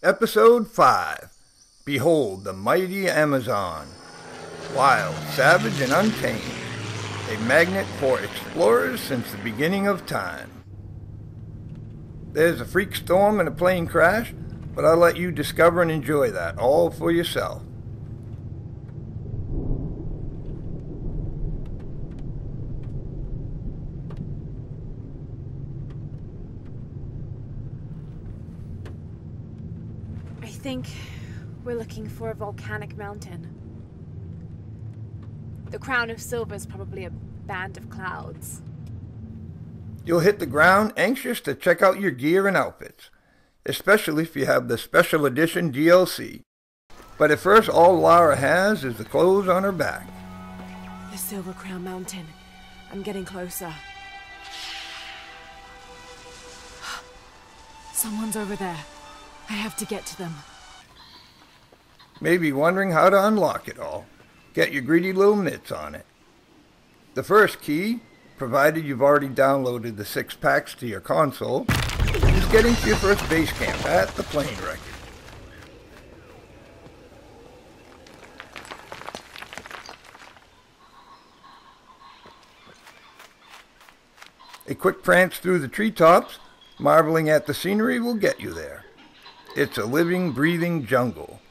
Episode 5. Behold the mighty Amazon. Wild, savage, and untamed. A magnet for explorers since the beginning of time. There's a freak storm and a plane crash, but I'll let you discover and enjoy that all for yourself. I think we're looking for a volcanic mountain. The crown of silver is probably a band of clouds. You'll hit the ground anxious to check out your gear and outfits, especially if you have the special edition DLC. But at first, all Lara has is the clothes on her back. The Silver Crown Mountain. I'm getting closer. Someone's over there. I have to get to them. Maybe wondering how to unlock it all. Get your greedy little mitts on it. The first key, provided you've already downloaded the 6 packs to your console, is getting to your first base camp at the plane wreck. A quick prance through the treetops, marveling at the scenery, will get you there. It's a living, breathing jungle.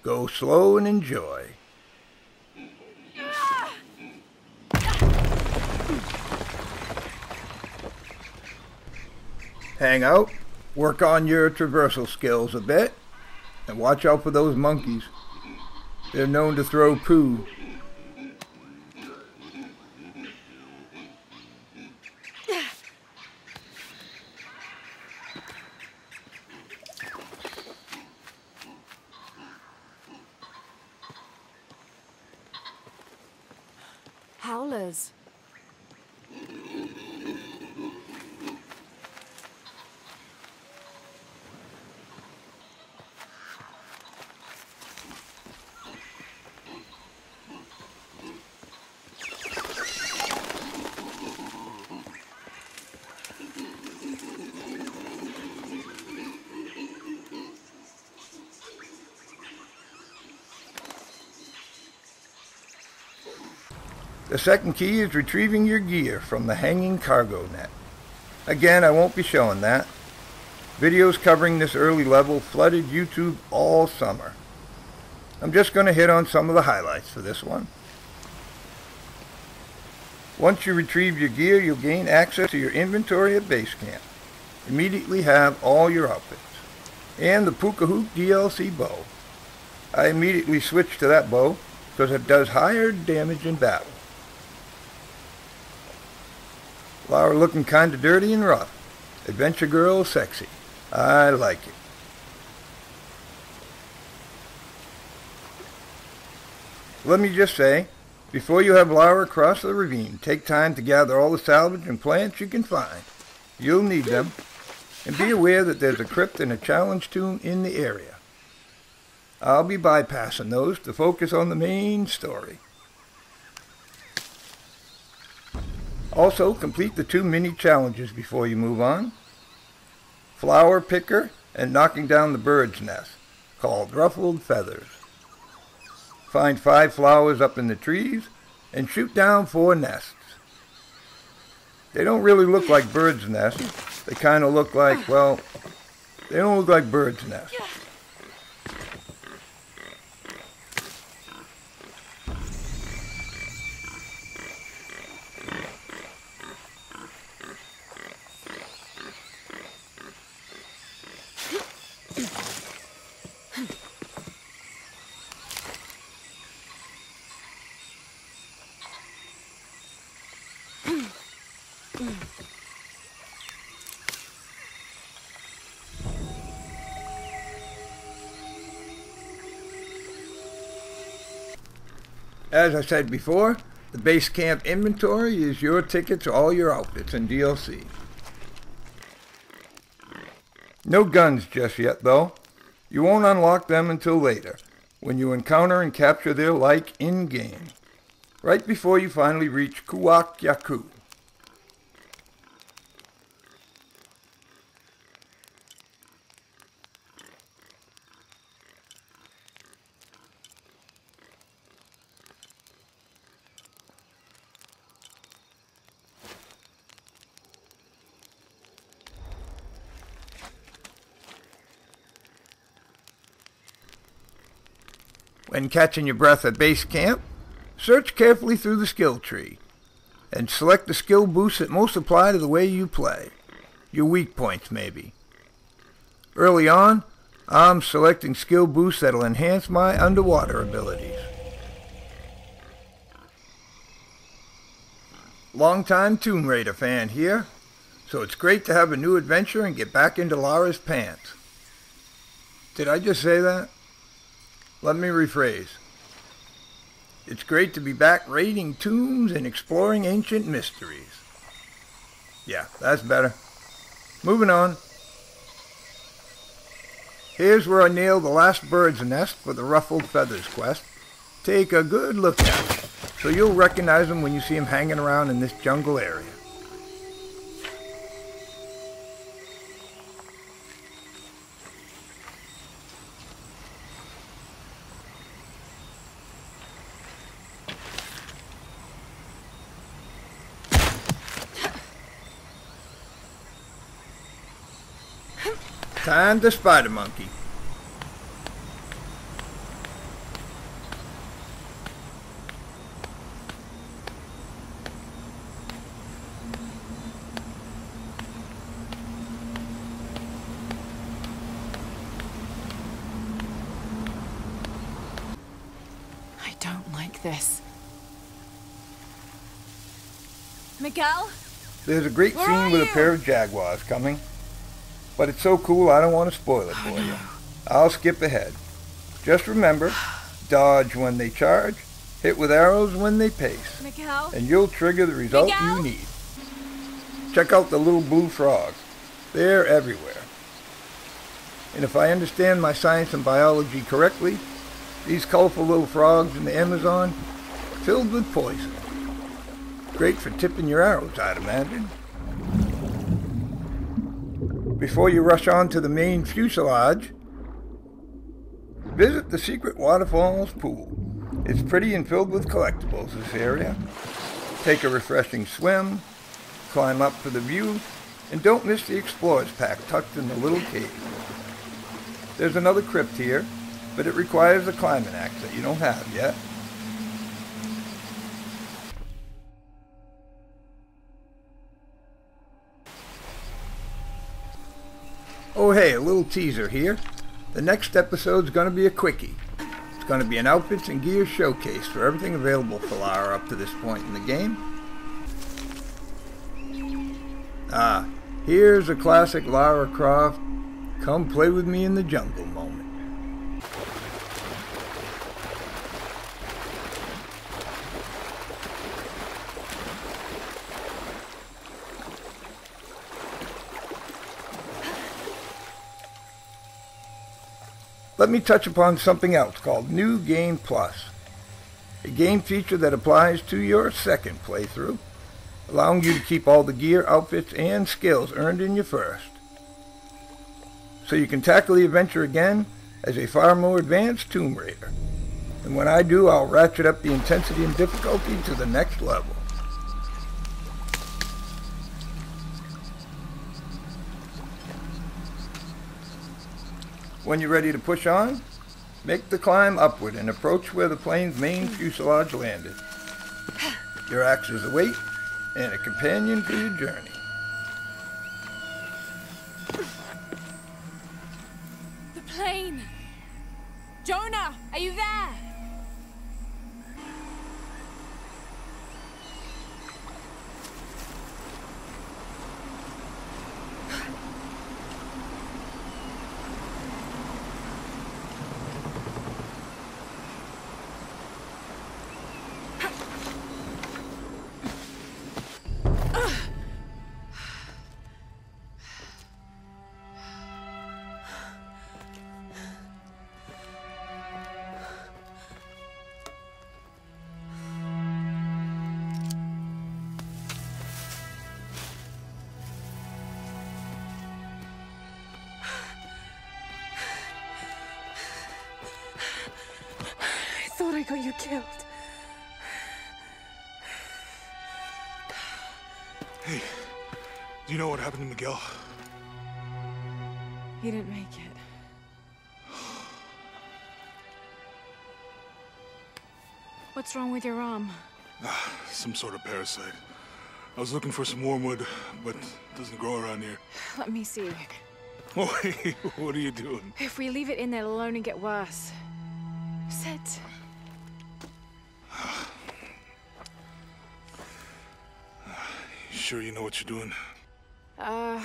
Go slow and enjoy. Hang out, work on your traversal skills a bit, and watch out for those monkeys. They're known to throw poo. Howlers. The second key is retrieving your gear from the hanging cargo net. Again, I won't be showing that. Videos covering this early level flooded YouTube all summer. I'm just going to hit on some of the highlights for this one. Once you retrieve your gear, you'll gain access to your inventory at base camp. Immediately have all your outfits. And the Puka-Hoop DLC bow. I immediately switched to that bow because it does higher damage in battle. Lara looking kinda dirty and rough. Adventure girl sexy. I like it. Let me just say, before you have Lara cross the ravine, take time to gather all the salvage and plants you can find. You'll need them. And be aware that there's a crypt and a challenge tomb in the area. I'll be bypassing those to focus on the main story. Also, complete the 2 mini challenges before you move on. Flower picker and knocking down the bird's nest, called Ruffled Feathers. Find 5 flowers up in the trees and shoot down 4 nests. They don't really look like birds' nests. They kind of look like, well, they don't look like birds' nests. As I said before, the base camp inventory is your ticket to all your outfits and DLC. No guns just yet though. You won't unlock them until later, when you encounter and capture their like in-game, right before you finally reach Kuwak Yaku. When catching your breath at base camp, search carefully through the skill tree and select the skill boosts that most apply to the way you play. Your weak points, maybe. Early on, I'm selecting skill boosts that'll enhance my underwater abilities. Longtime Tomb Raider fan here, so it's great to have a new adventure and get back into Lara's pants. Did I just say that? Let me rephrase. It's great to be back raiding tombs and exploring ancient mysteries. Yeah, that's better. Moving on. Here's where I nailed the last bird's nest for the Ruffled Feathers quest. Take a good look at it, so you'll recognize them when you see them hanging around in this jungle area. Time to spider monkey. I don't like this. Miguel? There's a great scene with a pair of jaguars coming. But it's so cool I don't want to spoil it for you. I'll skip ahead. Just remember, dodge when they charge, hit with arrows when they pace, Miguel? and you'll trigger the result you need. Check out the little blue frogs. They're everywhere. And if I understand my science and biology correctly, these colorful little frogs in the Amazon are filled with poison. Great for tipping your arrows, I'd imagine. Before you rush on to the main fuselage, visit the secret waterfalls pool. It's pretty and filled with collectibles, this area. Take a refreshing swim, climb up for the view, and don't miss the explorer's pack tucked in the little cave. There's another crypt here, but it requires a climbing axe that you don't have yet. Oh hey, a little teaser here. The next episode's going to be a quickie. It's going to be an outfits and gear showcase for everything available for Lara up to this point in the game. Here's a classic Lara Croft, come play with me in the jungle moment. Let me touch upon something else called New Game Plus, a game feature that applies to your second playthrough, allowing you to keep all the gear, outfits, and skills earned in your first. So you can tackle the adventure again as a far more advanced Tomb Raider. And when I do, I'll ratchet up the intensity and difficulty to the next level. When you're ready to push on, make the climb upward and approach where the plane's main fuselage landed. Your axe is a weight and a companion for your journey. The plane! Jonah, are you there? I thought I got you killed. Hey, do you know what happened to Miguel? He didn't make it. What's wrong with your arm? Some sort of parasite. I was looking for some wormwood, but it doesn't grow around here. Let me see. Oh, hey, what are you doing? If we leave it in there, it'll only get worse. Sit. You sure you know what you're doing? I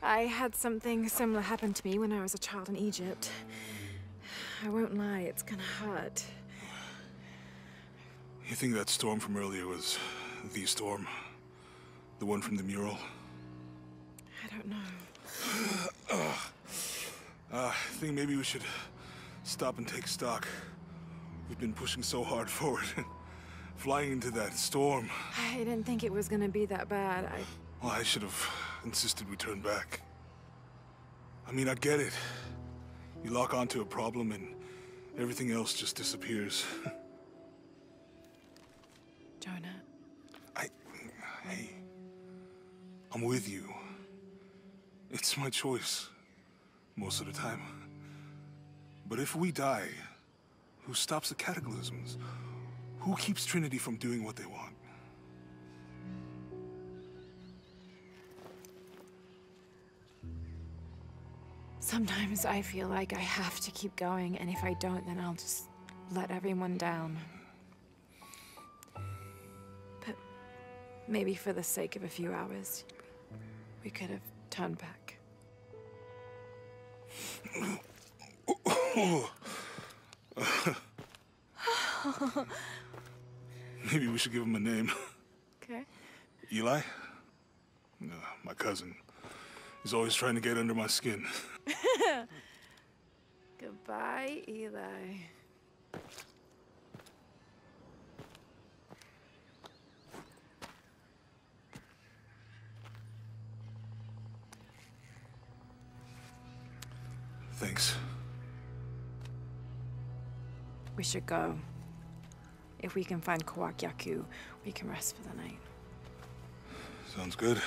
had something similar happen to me when I was a child in Egypt. I won't lie, it's gonna hurt. You think that storm from earlier was the storm? The one from the mural? I don't know. I think maybe we should stop and take stock. We've been pushing so hard forward. Flying into that storm. I didn't think it was gonna be that bad. Well, I should have insisted we turn back. I mean, I get it. You lock onto a problem and everything else just disappears. Jonah. Hey, I'm with you. It's my choice, most of the time. But if we die, who stops the cataclysms? Who keeps Trinity from doing what they want? Sometimes I feel like I have to keep going, and if I don't, then I'll just let everyone down. But maybe for the sake of a few hours, we could have turned back. Maybe we should give him a name. Okay. Eli? My cousin. He's always trying to get under my skin. Goodbye, Eli. Thanks. We should go. If we can find Kawak Yaku, we can rest for the night. Sounds good.